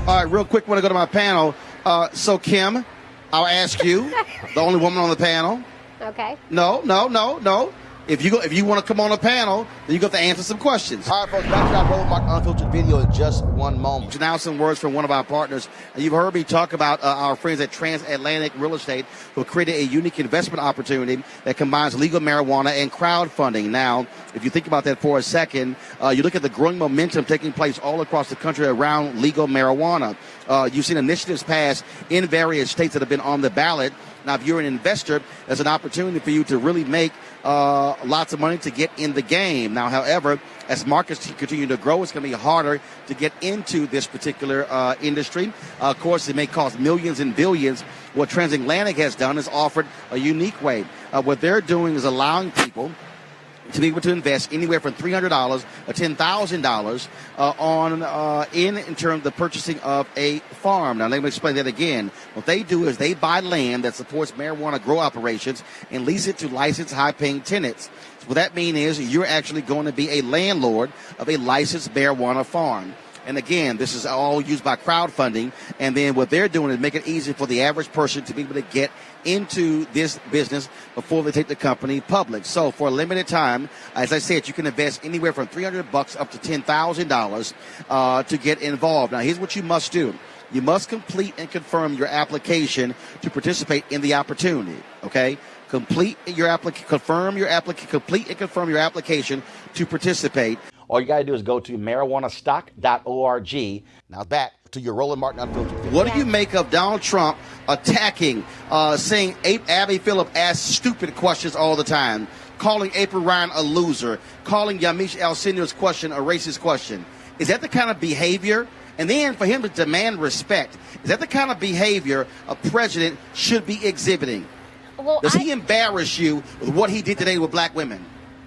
All right, real quick, want to go to my panel. So, Kim, I'll ask you, the only woman on the panel. Okay. No. If you want to come on the panel, then you got to answer some questions. All right, folks, back to our Roland Martin Unfiltered video in just one moment. Now some words from one of our partners. You've heard me talk about our friends at Transatlantic Real Estate, who have created a unique investment opportunity that combines legal marijuana and crowdfunding. Now, if you think about that for a second, you look at the growing momentum taking place all across the country around legal marijuana. You've seen initiatives passed in various states that have been on the ballot. Now, if you're an investor, there's an opportunity for you to really make lots of money to get in the game. Now, however, as markets continue to grow, it's going to be harder to get into this particular industry. Of course, it may cost millions and billions. What Transatlantic has done is offered a unique way. What they're doing is allowing people to be able to invest anywhere from $300 or $10,000 in terms of the purchasing of a farm. Now, let me explain that again. What they do is they buy land that supports marijuana grow operations and lease it to licensed high-paying tenants. So what that means is you're actually going to be a landlord of a licensed marijuana farm. And again, this is all used by crowdfunding. And then what they're doing is make it easy for the average person to be able to get into this business before they take the company public. So for a limited time, as I said, you can invest anywhere from $300 up to $10,000 to get involved. Now, here's what you must do. You must complete and confirm your application to participate in the opportunity. Okay? Complete and confirm your application to participate. All you got to do is go to marijuanastock.org. Now back to your Roland Martin Unfiltered. What do you make of Donald Trump attacking, saying Abby Phillips asks stupid questions all the time, calling April Ryan a loser, calling Yamiche Alcindor's question a racist question? Is that the kind of behavior? And then for him to demand respect, is that the kind of behavior a president should be exhibiting? Well, Does he embarrass you with what he did today with black women?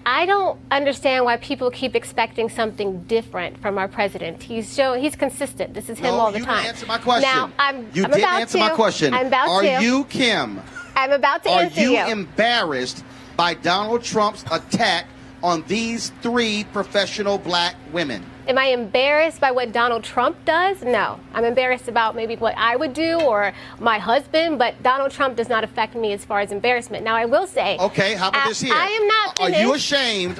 I don't understand why people keep expecting something different from our president. He's consistent. This is him all the time. You didn't answer my question. Now, I'm about to answer my question. I'm about to. Are you, Kim? I'm about to answer you. Are you embarrassed by Donald Trump's attack on these three professional black women? Am I embarrassed by what Donald Trump does? No. I'm embarrassed about maybe what I would do or my husband, but Donald Trump does not affect me as far as embarrassment. Now, I will say... Okay, how about this here? I am not finished. Are you ashamed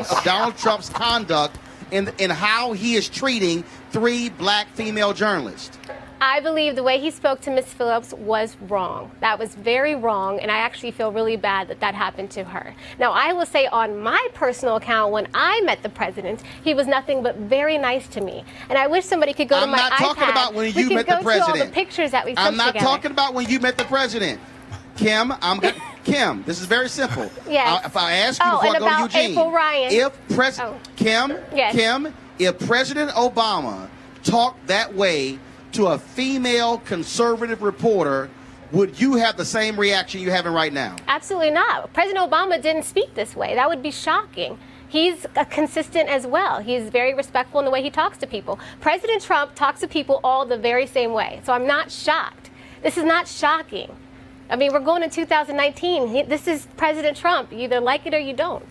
of Donald Trump's conduct in how he is treating three black female journalists? I believe the way he spoke to Ms. Phillips was wrong. That was very wrong, and I actually feel really bad that that happened to her. Now, I will say on my personal account, when I met the president, he was nothing but very nice to me. And I wish somebody could go to my iPad. I'm not talking about when you met the president. We can go through all the pictures that we took together. I'm not talking about when you met the president. Kim, Kim, this is very simple. Yes. If I ask you before I go to Eugene. April Ryan. Kim, if President Obama talked that way to a female conservative reporter, would you have the same reaction you're having right now? Absolutely not. President Obama didn't speak this way. That would be shocking. He's consistent as well. He's very respectful in the way he talks to people. President Trump talks to people all the very same way. So I'm not shocked. This is not shocking. I mean, we're going to 2019. This is President Trump. You either like it or you don't.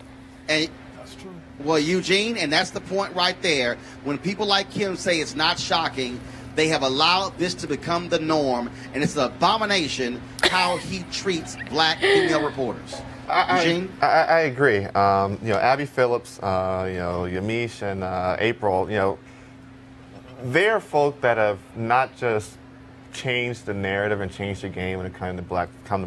And that's true. Well, Eugene, and that's the point right there. When people like Kim say it's not shocking, they have allowed this to become the norm, and it's an abomination how he treats black female reporters. Eugene? I agree. Abby Phillips, Yamiche, and April, they're folk that have not just changed the narrative and changed the game when it comes to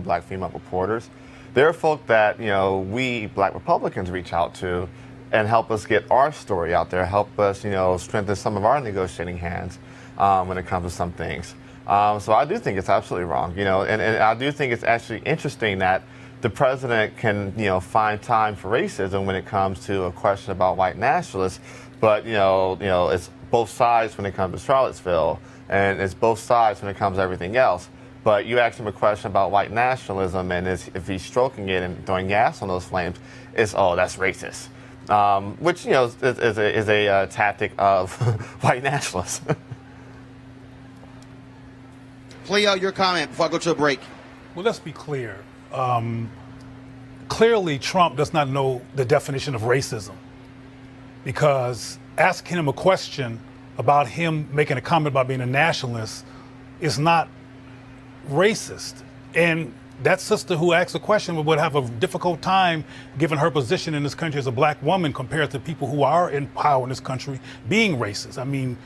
black female reporters. They're folk that, we black Republicans reach out to and help us get our story out there, help us, strengthen some of our negotiating hands. When it comes to some things. So I do think it's absolutely wrong, and I do think it's actually interesting that the president can, find time for racism when it comes to a question about white nationalists, but, it's both sides when it comes to Charlottesville, and it's both sides when it comes to everything else. But you ask him a question about white nationalism, and if he's stroking it and throwing gas on those flames, it's, oh, that's racist, which, is a tactic of white nationalists. Cleo, your comment before I go to a break. Well, let's be clear. Clearly, Trump does not know the definition of racism, because asking him a question about him making a comment about being a nationalist is not racist. And that sister who asked the question would have a difficult time, given her position in this country as a black woman, compared to people who are in power in this country, being racist. I mean,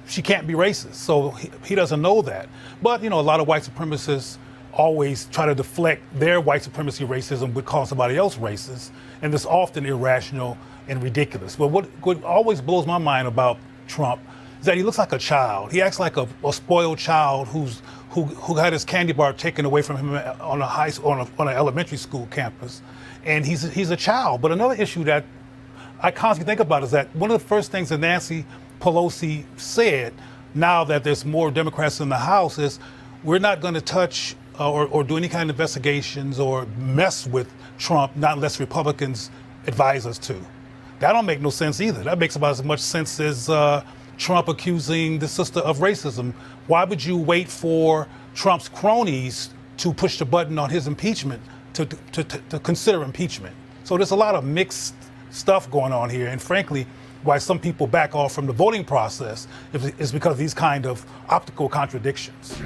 she can't be racist, so he doesn't know that. But, a lot of white supremacists always try to deflect their white supremacy racism with calling somebody else racist, and it's often irrational and ridiculous. But what always blows my mind about Trump is that he looks like a child. He acts like a spoiled child who had his candy bar taken away from him on an elementary school campus, and he's a child. But another issue that I constantly think about is that one of the first things that Nancy Pelosi said, now that there's more Democrats in the House, is we're not going to touch or do any kind of investigations or mess with Trump, not unless Republicans advise us to. That don't make no sense either. That makes about as much sense as Trump accusing the sister of racism. Why would you wait for Trump's cronies to push the button on his impeachment to consider impeachment? So there's a lot of mixed stuff going on here, and frankly, why some people back off from the voting process is because of these kind of optical contradictions.